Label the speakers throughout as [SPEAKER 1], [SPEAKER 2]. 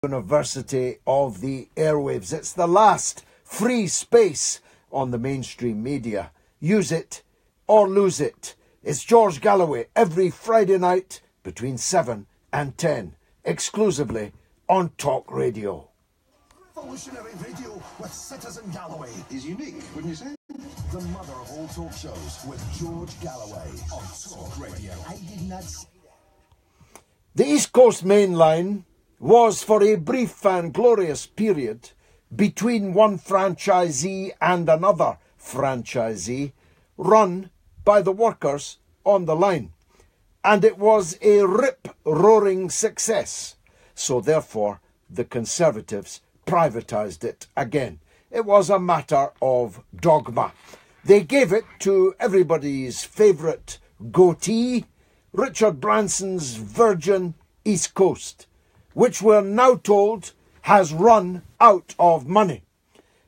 [SPEAKER 1] University of the airwaves. It's the last free space on the mainstream media. Use it or lose it. It's George Galloway every Friday night between 7 and 10, exclusively on Talk Radio.
[SPEAKER 2] Revolutionary radio with Citizen Galloway is unique, wouldn't you say? The mother of all talk shows with George Galloway on Talk Radio. I did not say that.
[SPEAKER 1] The East Coast Main Line was for a brief and glorious period between one franchisee and another franchisee run by the workers on the line. And it was a rip-roaring success. So therefore, the Conservatives privatised it again. It was a matter of dogma. They gave it to everybody's favourite goatee, Richard Branson's Virgin East Coast, which we're now told has run out of money.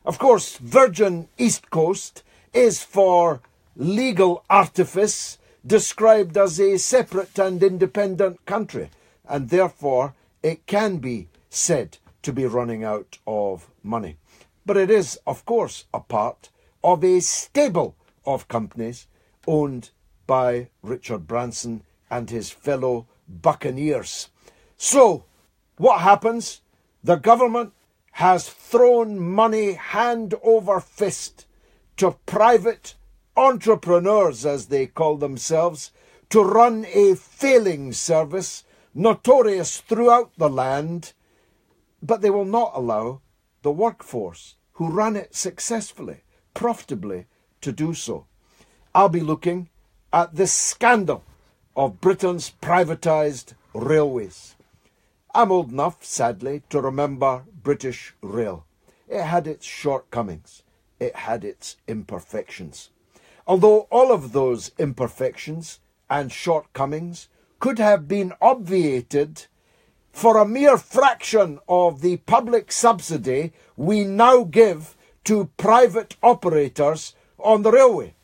[SPEAKER 1] Of course, Virgin East Coast is for legal artifice described as a separate and independent country, and therefore it can be said to be running out of money. But it is, of course, a part of a stable of companies owned by Richard Branson and his fellow buccaneers. So, what happens? The government has thrown money hand over fist to private entrepreneurs, as they call themselves, to run a failing service, notorious throughout the land, but they will not allow the workforce who run it successfully, profitably, to do so. I'll be looking at the scandal of Britain's privatised railways. I'm old enough, sadly, to remember British Rail. It had its shortcomings. It had its imperfections. Although all of those imperfections and shortcomings could have been obviated for a mere fraction of the public subsidy we now give to private operators on the railway.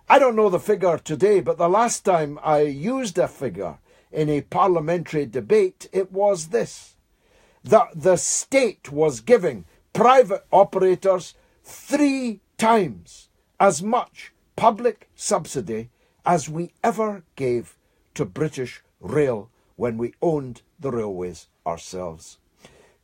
[SPEAKER 1] I don't know the figure today, but the last time I used a figure in a parliamentary debate, it was this: that the state was giving private operators 3 times as much public subsidy as we ever gave to British Rail when we owned the railways ourselves.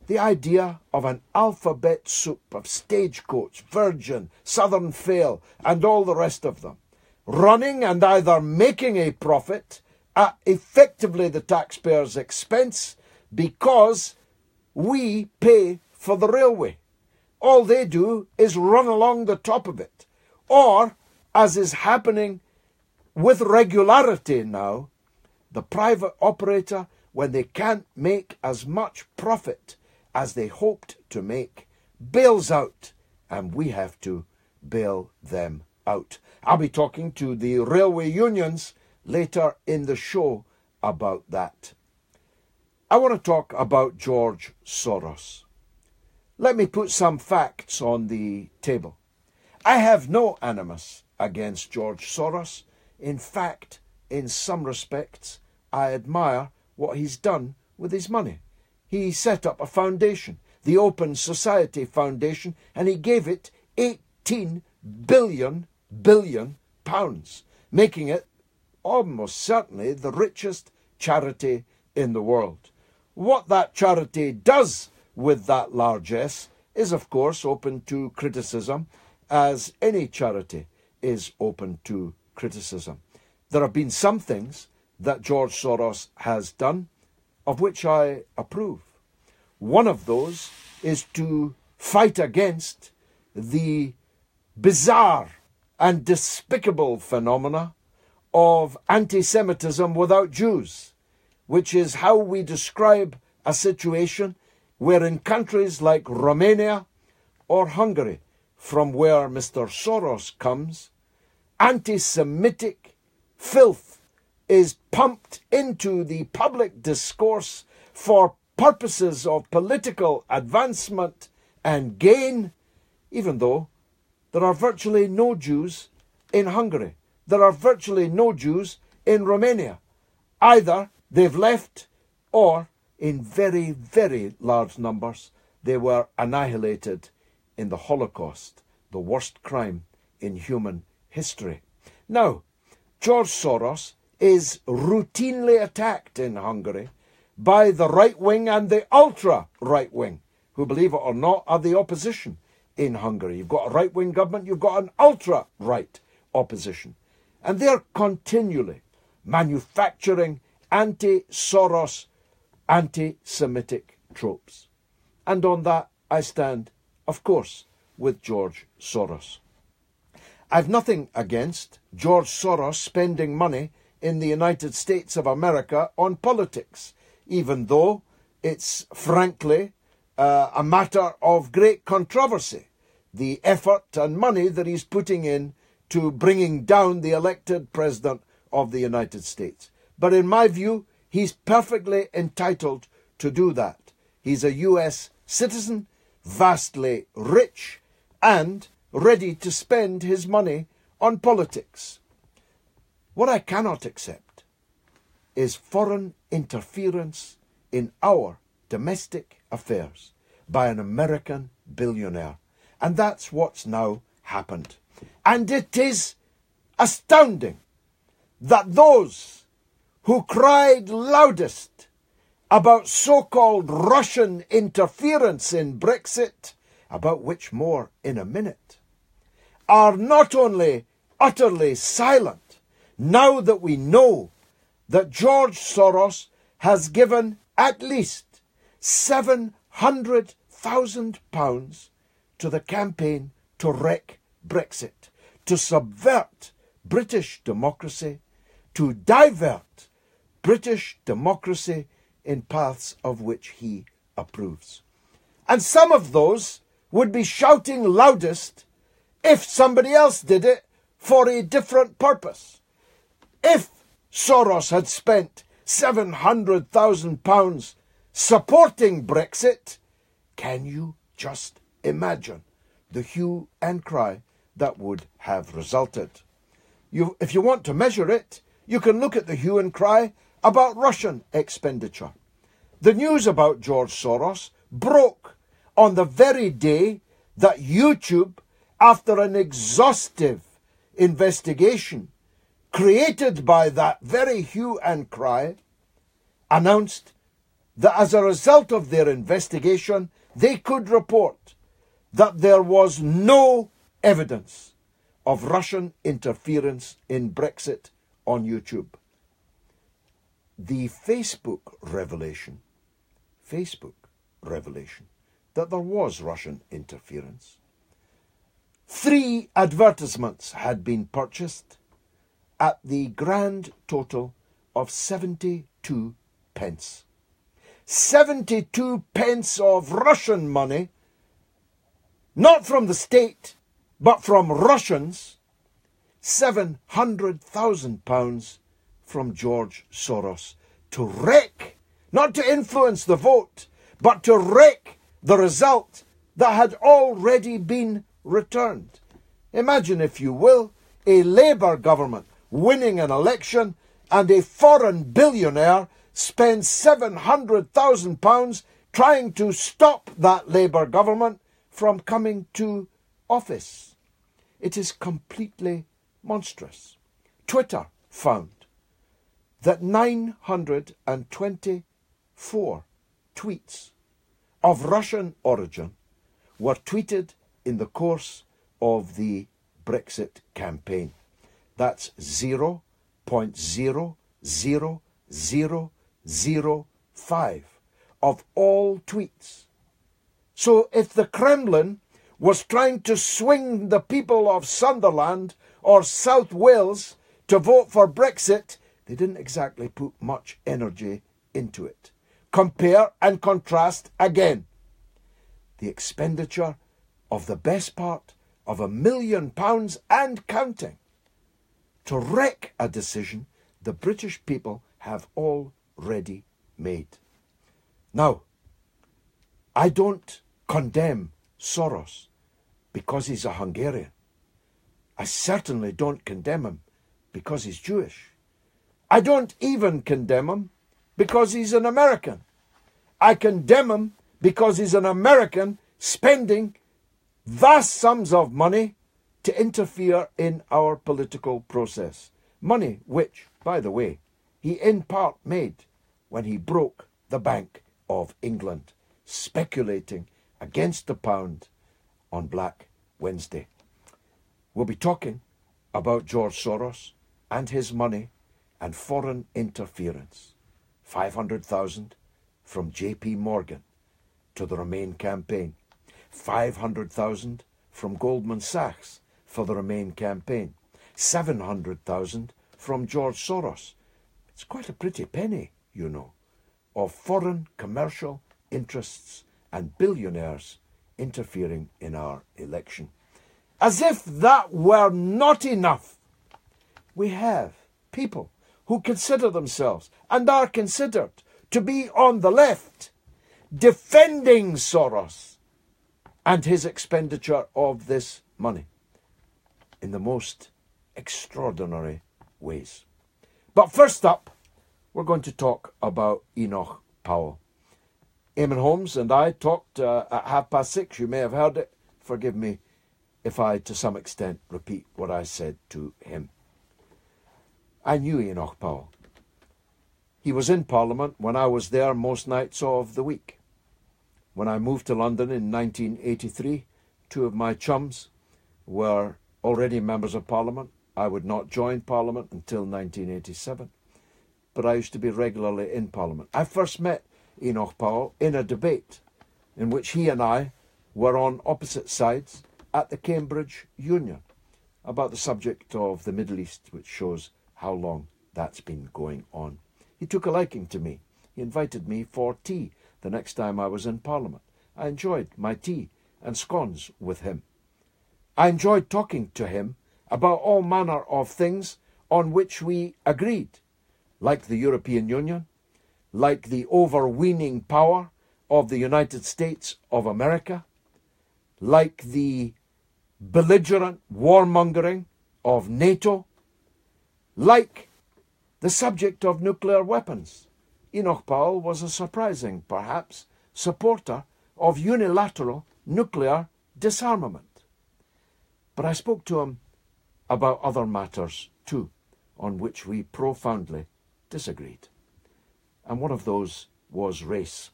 [SPEAKER 1] The idea of an alphabet soup of Stagecoach, Virgin, Southern Fail, and all the rest of them, running and either making a profit at effectively the taxpayer's expense because we pay for the railway. All they do is run along the top of it. Or, as is happening with regularity now, the private operator, when they can't make as much profit as they hoped to make, bails out, and we have to bail them out. I'll be talking to the railway unions later in the show about that. I want to talk about George Soros. Let me put some facts on the table. I have no animus against George Soros. In fact, in some respects, I admire what he's done with his money. He set up a foundation, the Open Society Foundation, and he gave it 18 billion pounds, making it almost certainly the richest charity in the world. What that charity does with that largesse is, of course, open to criticism, as any charity is open to criticism. There have been some things that George Soros has done of which I approve. One of those is to fight against the bizarre and despicable phenomena of anti-Semitism without Jews, which is how we describe a situation where in countries like Romania or Hungary, from where Mr. Soros comes, anti-Semitic filth is pumped into the public discourse for purposes of political advancement and gain, even though there are virtually no Jews in Hungary. There are virtually no Jews in Romania. Either they've left or in very, very large numbers, they were annihilated in the Holocaust, the worst crime in human history. Now, George Soros is routinely attacked in Hungary by the right wing and the ultra right wing, who, believe it or not, are the opposition in Hungary. You've got a right wing government, you've got an ultra right opposition. And they're continually manufacturing anti-Soros, anti-Semitic tropes. And on that I stand, of course, with George Soros. I've nothing against George Soros spending money in the United States of America on politics, even though it's frankly a matter of great controversy, the effort and money that he's putting in to bringing down the elected president of the United States. But in my view, he's perfectly entitled to do that. He's a US citizen, vastly rich, and ready to spend his money on politics. What I cannot accept is foreign interference in our domestic affairs by an American billionaire. And that's what's now happened. And it is astounding that those who cried loudest about so-called Russian interference in Brexit, about which more in a minute, are not only utterly silent now that we know that George Soros has given at least £700,000 to the campaign to wreck Brexit, to subvert British democracy, to divert British democracy in paths of which he approves. And some of those would be shouting loudest if somebody else did it for a different purpose. If Soros had spent £700,000 supporting Brexit, can you just imagine the hue and cry that would have resulted? If you want to measure it, you can look at the hue and cry about Russian expenditure. The news about George Soros broke on the very day that YouTube, after an exhaustive investigation created by that very hue and cry, announced that as a result of their investigation, they could report that there was no evidence of Russian interference in Brexit on YouTube. The Facebook revelation that there was Russian interference. 3 advertisements had been purchased at the grand total of 72 pence. 72 pence of Russian money, not from the state, but from Russians. £700,000 from George Soros to wreck, not to influence the vote, but to wreck the result that had already been returned. Imagine, if you will, a Labour government winning an election and a foreign billionaire spends £700,000 trying to stop that Labour government from coming to office. It is completely monstrous. Twitter found that 924 tweets of Russian origin were tweeted in the course of the Brexit campaign. That's 0.00005 of all tweets. So if the Kremlin was trying to swing the people of Sunderland or South Wales to vote for Brexit, they didn't exactly put much energy into it. Compare and contrast again the expenditure of the best part of £1 million and counting to wreck a decision the British people have already made. Now, I don't condemn Soros because he's a Hungarian. I certainly don't condemn him because he's Jewish. I don't even condemn him because he's an American. I condemn him because he's an American spending vast sums of money to interfere in our political process. Money which, by the way, he in part made when he broke the Bank of England, speculating against the pound on Black Wednesday. We'll be talking about George Soros and his money and foreign interference. 500,000 from JP Morgan to the Remain campaign. 500,000 from Goldman Sachs for the Remain campaign. 700,000 from George Soros. It's quite a pretty penny, you know, of foreign commercial interests and billionaires interfering in our election. As if that were not enough, we have people who consider themselves and are considered to be on the left, defending Soros and his expenditure of this money in the most extraordinary ways. But first up, we're going to talk about Enoch Powell. Eamon Holmes and I talked at 6:30. You may have heard it. Forgive me if I, to some extent, repeat what I said to him. I knew Enoch Powell. He was in Parliament when I was there most nights of the week. When I moved to London in 1983, two of my chums were already members of Parliament. I would not join Parliament until 1987, but I used to be regularly in Parliament. I first met Enoch Powell in a debate in which he and I were on opposite sides at the Cambridge Union about the subject of the Middle East, which shows how long that's been going on. He took a liking to me. He invited me for tea the next time I was in Parliament. I enjoyed my tea and scones with him. I enjoyed talking to him about all manner of things on which we agreed, like the European Union, like the overweening power of the United States of America, like the belligerent warmongering of NATO, like the subject of nuclear weapons. Enoch Powell was a surprising, perhaps, supporter of unilateral nuclear disarmament. But I spoke to him about other matters too, on which we profoundly disagreed. And one of those was race.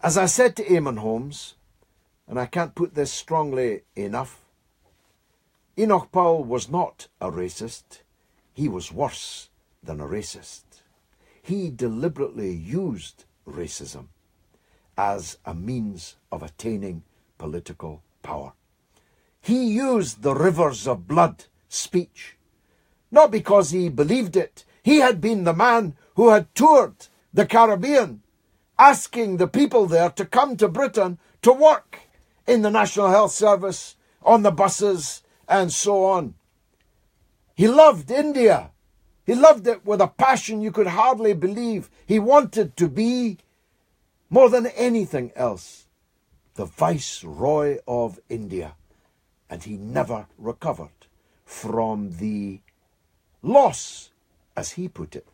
[SPEAKER 1] As I said to Eamon Holmes, and I can't put this strongly enough, Enoch Powell was not a racist. He was worse than a racist. He deliberately used racism as a means of attaining political power. He used the rivers of blood speech, not because he believed it. He had been the man who had toured the Caribbean, asking the people there to come to Britain to work in the National Health Service, on the buses, and so on. He loved India. He loved it with a passion you could hardly believe. He wanted to be, more than anything else, the Viceroy of India. And he never recovered from the loss, as he put it,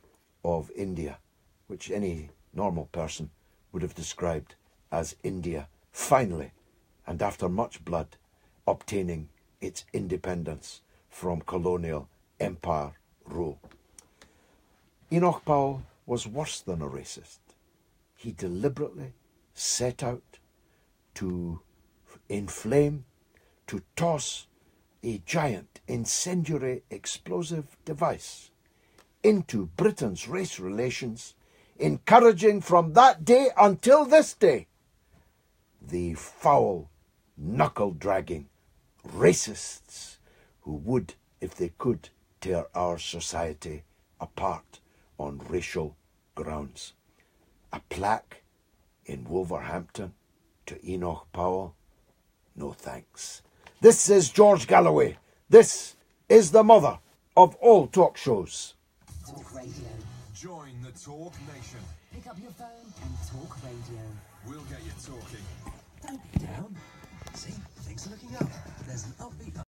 [SPEAKER 1] of India, which any normal person would have described as India finally, and after much blood, obtaining its independence from colonial empire rule. Enoch Powell was worse than a racist. He deliberately set out to inflame, to toss a giant, incendiary, explosive device into Britain's race relations, encouraging from that day until this day the foul, knuckle-dragging racists who would, if they could, tear our society apart on racial grounds. A plaque in Wolverhampton to Enoch Powell? No thanks. This is George Galloway. This is the mother of all talk shows.
[SPEAKER 2] Talk Radio.
[SPEAKER 3] Join the Talk Nation.
[SPEAKER 2] Pick up your phone and talk radio.
[SPEAKER 3] We'll get you talking.
[SPEAKER 2] Don't be down. See, things are looking up. There's an upbeat